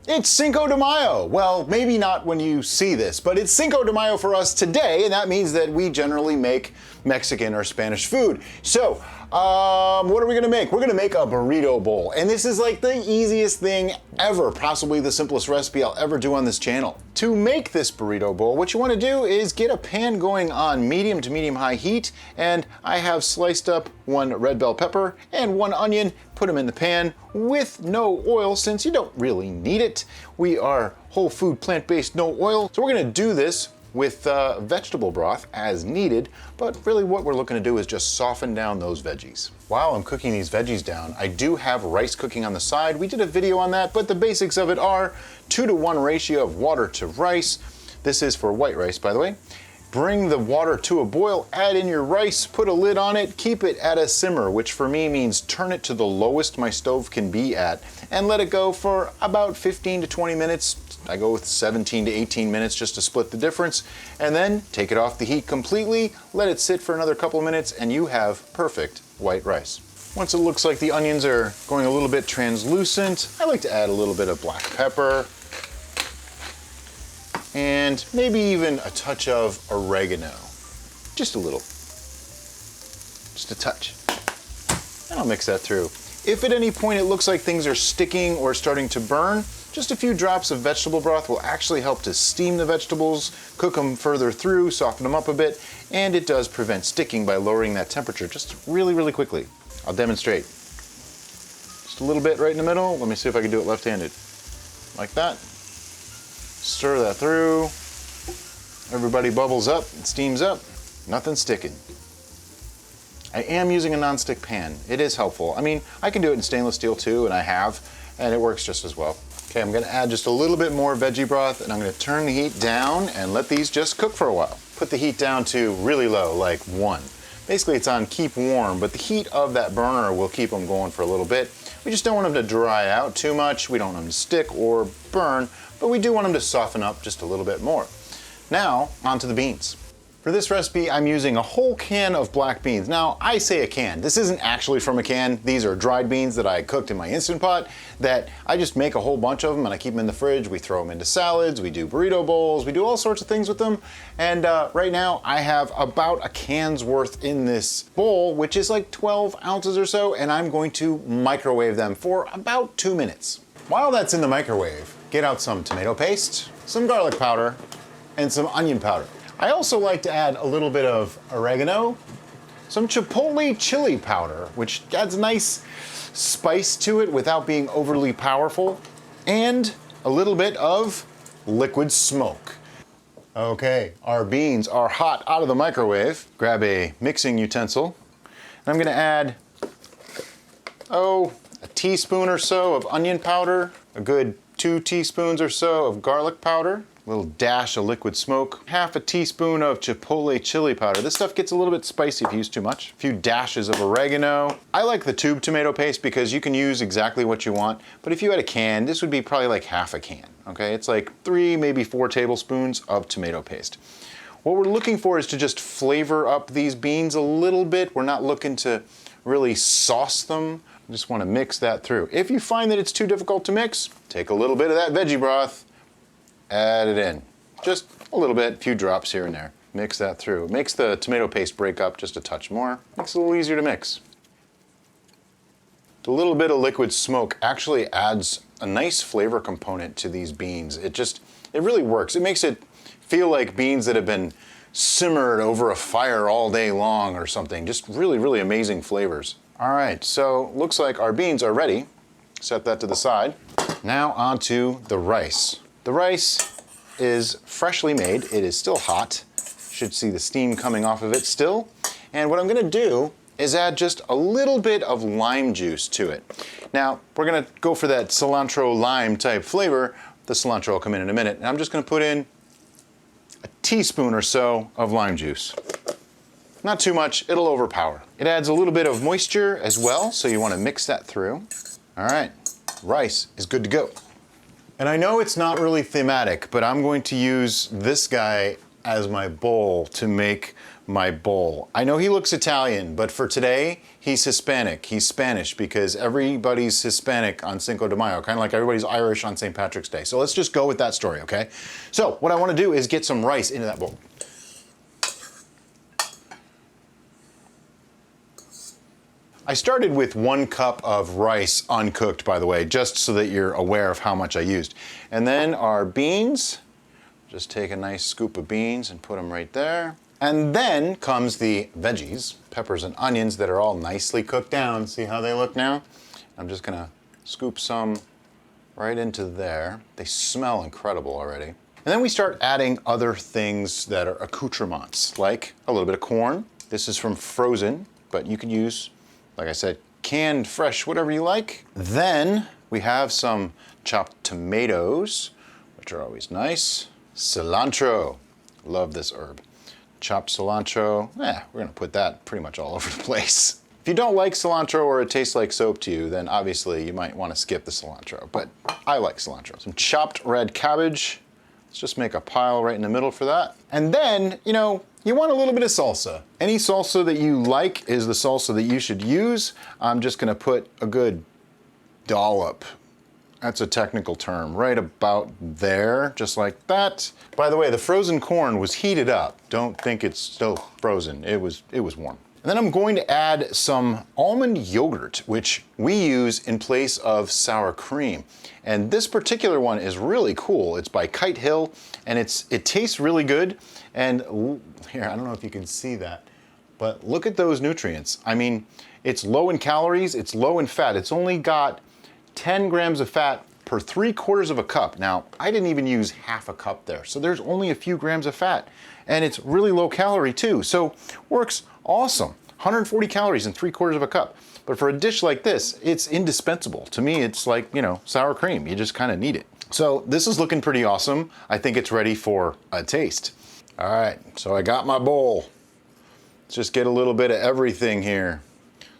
It's Cinco de Mayo. Well, maybe not when you see this, but it's Cinco de Mayo for us today, and that means that we generally make Mexican or Spanish food. So, what are we gonna make? We're gonna make a burrito bowl, and this is like the easiest thing ever, possibly the simplest recipe I'll ever do on this channel. To make this burrito bowl, what you wanna do is get a pan going on medium to medium-high heat, and I have sliced up 1 red bell pepper and 1 onion, put them in the pan with no oil since you don't really need it. We are whole food, plant-based, no oil, so we're gonna do this with vegetable broth as needed, but really what we're looking to do is just soften down those veggies. While I'm cooking these veggies down, I do have rice cooking on the side. We did a video on that, but the basics of it are 2-to-1 ratio of water to rice. This is for white rice, by the way. Bring the water to a boil, add in your rice, put a lid on it, keep it at a simmer, which for me means turn it to the lowest my stove can be at, and let it go for about 15 to 20 minutes. I go with 17 to 18 minutes just to split the difference, and then take it off the heat completely, let it sit for another couple of minutes, and you have perfect white rice. Once it looks like the onions are going a little bit translucent, I like to add a little bit of black pepper, and maybe even a touch of oregano. Just a little. Just a touch. And I'll mix that through. If at any point it looks like things are sticking or starting to burn, just a few drops of vegetable broth will actually help to steam the vegetables, cook them further through, soften them up a bit, and it does prevent sticking by lowering that temperature just really, really quickly. I'll demonstrate. Just a little bit right in the middle. Let me see if I can do it left-handed. Like that. Stir that through. Everybody bubbles up and steams up. Nothing sticking. I am using a non-stick pan. It is helpful. I mean, I can do it in stainless steel too, and I have, and it works just as well. Okay, I'm gonna add just a little bit more veggie broth, and I'm gonna turn the heat down and let these just cook for a while. Put the heat down to really low, like 1. Basically it's on keep warm, but the heat of that burner will keep them going for a little bit. We just don't want them to dry out too much. We don't want them to stick or burn, but we do want them to soften up just a little bit more. Now, onto the beans. For this recipe, I'm using a whole can of black beans. Now, I say a can. This isn't actually from a can. These are dried beans that I cooked in my Instant Pot that I just make a whole bunch of them and I keep them in the fridge. We throw them into salads, we do burrito bowls, we do all sorts of things with them. And right now, I have about a can's worth in this bowl, which is like 12 ounces or so, and I'm going to microwave them for about 2 minutes. While that's in the microwave, get out some tomato paste, some garlic powder, and some onion powder. I also like to add a little bit of oregano, some chipotle chili powder, which adds a nice spice to it without being overly powerful, and a little bit of liquid smoke. Okay, our beans are hot out of the microwave. Grab a mixing utensil, and I'm gonna add, a teaspoon or so of onion powder, a good 2 teaspoons or so of garlic powder, a little dash of liquid smoke, half a teaspoon of chipotle chili powder. This stuff gets a little bit spicy if you use too much. A few dashes of oregano. I like the tube tomato paste because you can use exactly what you want, but if you had a can, this would be probably like half a can, okay? It's like 3, maybe 4 tablespoons of tomato paste. What we're looking for is to just flavor up these beans a little bit. We're not looking to really sauce them. You just want to mix that through. If you find that it's too difficult to mix, take a little bit of that veggie broth, add it in. Just a little bit, a few drops here and there. Mix that through. It makes the tomato paste break up just a touch more. Makes it a little easier to mix. A little bit of liquid smoke actually adds a nice flavor component to these beans. It really works. It makes it feel like beans that have been simmered over a fire all day long or something. Just really, really amazing flavors. All right, so looks like our beans are ready. Set that to the side. Now onto the rice. The rice is freshly made. It is still hot. Should see the steam coming off of it still. And what I'm gonna do is add just a little bit of lime juice to it. Now, we're gonna go for that cilantro lime type flavor. The cilantro will come in a minute. And I'm just gonna put in a teaspoon or so of lime juice. Not too much, it'll overpower. It adds a little bit of moisture as well, so you wanna mix that through. All right, rice is good to go. And I know it's not really thematic, but I'm going to use this guy as my bowl to make my bowl. I know he looks Italian, but for today, he's Hispanic. He's Spanish because everybody's Hispanic on Cinco de Mayo, kind of like everybody's Irish on St. Patrick's Day. So let's just go with that story, okay? So what I want to do is get some rice into that bowl. I started with 1 cup of rice uncooked, by the way, just so that you're aware of how much I used. And then our beans, just take a nice scoop of beans and put them right there. And then comes the veggies, peppers and onions that are all nicely cooked down. See how they look now? I'm just gonna scoop some right into there. They smell incredible already. And then we start adding other things that are accoutrements, like a little bit of corn. This is from frozen, but you could use, like I said, canned, fresh, whatever you like. Then we have some chopped tomatoes, which are always nice. Cilantro, love this herb. Chopped cilantro, we're gonna put that pretty much all over the place. If you don't like cilantro or it tastes like soap to you, then obviously you might wanna skip the cilantro, but I like cilantro. Some chopped red cabbage. Let's just make a pile right in the middle for that. And then, you know, you want a little bit of salsa. Any salsa that you like is the salsa that you should use. I'm just gonna put a good dollop. That's a technical term, right about there, just like that. By the way, the frozen corn was heated up. Don't think it's still frozen. It was warm. And then I'm going to add some almond yogurt, which we use in place of sour cream. And this particular one is really cool. It's by Kite Hill, and it tastes really good. And here, I don't know if you can see that, but look at those nutrients. I mean, it's low in calories, it's low in fat. It's only got 10 grams of fat per 3/4 of a cup. Now, I didn't even use half a cup there, so there's only a few grams of fat. And it's really low calorie too, so works awesome. 140 calories in 3/4 of a cup. But for a dish like this, it's indispensable. To me, it's like, you know, sour cream. You just kind of need it. So this is looking pretty awesome. I think it's ready for a taste. All right, so I got my bowl. Let's just get a little bit of everything here.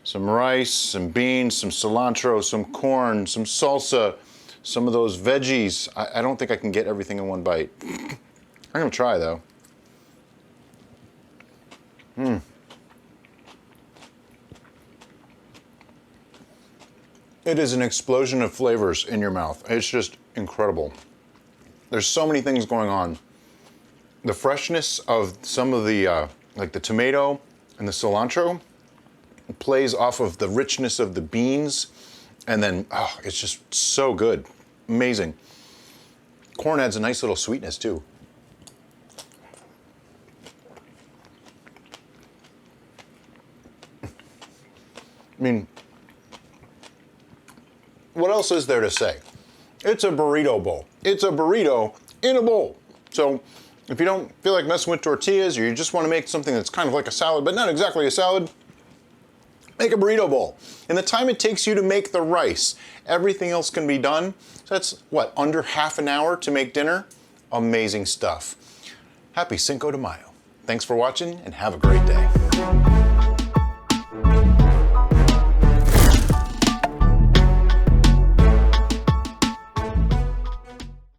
Some rice, some beans, some cilantro, some corn, some salsa, some of those veggies. I don't think I can get everything in one bite. I'm gonna try though. It is an explosion of flavors in your mouth. It's just incredible. There's so many things going on. The freshness of some of the, like the tomato and the cilantro, it plays off of the richness of the beans, and then, oh, it's just so good. Amazing. Corn adds a nice little sweetness too. I mean, what else is there to say? It's a burrito bowl. It's a burrito in a bowl. So if you don't feel like messing with tortillas, or you just want to make something that's kind of like a salad, but not exactly a salad, make a burrito bowl. In the time it takes you to make the rice, everything else can be done. So that's, what, under half an hour to make dinner? Amazing stuff. Happy Cinco de Mayo. Thanks for watching and have a great day.